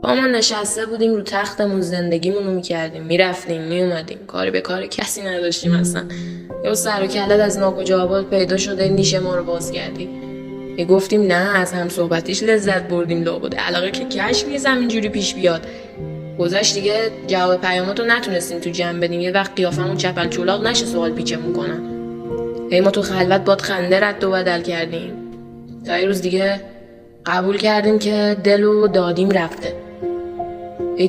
با ما نشسته بودیم رو تختمون، زندگیمونو میکردیم، میرفتیم میومدیم، کاری به کار کسی نداشتیم اصلا. یا سر و کلت از ناکجا آباد پیدا شده نیش ما رو باز کردی. یه گفتیم نه، از هم صحبتیش لذت بردیم، لابد علاقه که کشف نیست همینجوری پیش بیاد. گذشت دیگه، جواب پیاماتو نتونستیم تو جمع بدیم، یه وقت قیافمون چپل چولاق نشه سوال پیچمون کنن. ما تو خلوت باد خنده رد و بدل کردیم تا یه روز دیگه قبول کردیم که دلو دادیم رفته.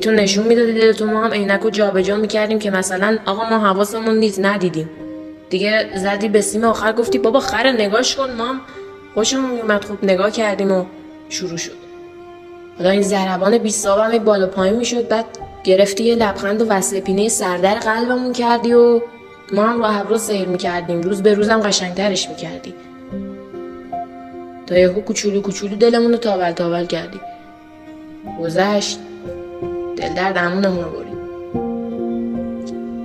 تو نشون میدادی دلتو، ما هم عینکو جابجا میکردیم که مثلا آقا ما حواسمون نیست ندیدیم. دیگه زدی به سیم آخر گفتی بابا خره نگاش کن، ما هم خوشمون میومد، خوب نگاه کردیم و شروع شد. حالا این ضربان 20 صابم یک بالا پایین میشد، بعد گرفتی یه لبخند و وصل پینه سردر قلبمون کردی و ما هم راه رو سیر میکردیم، روز به روزم قشنگترش میکردی تا یهو کوچولو کوچولو دلمون رو تاول تاول کردی. گذشت، دل درد امونمون رو برید.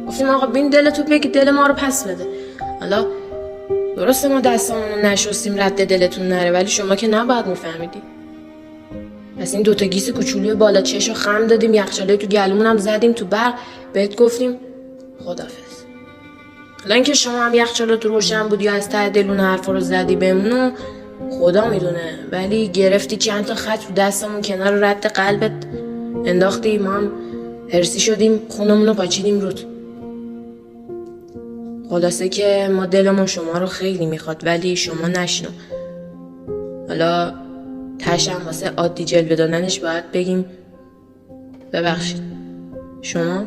گفتیم آقا بین دلتو بگی دل ما رو پس بده. حالا درسته ما دستامون رو نشستیم رد دلتون نره، ولی شما که نباید میفهمیدی. پس این دوتا گیس کوچولوی بالا چشو خم دادیم، یخچاله تو گلومون هم زدیم تو برق، بهت گفتیم خدافظ. حالا اینکه شما هم یخچاله تو روشن بودی یا از ته دلون حرفا رو زدی بهمونو خدا میدونه، ولی گرفتی چند تا خط رو دستمون کنار رد قلبت انداختی، ما هم هرسی شدیم خونمون رو پاچیدیم روت. خلاصه که ما دلمون شما رو خیلی میخواد، ولی شما نشنو. حالا تشم واسه عادی جلوه دادنش باید بگیم ببخشید. شما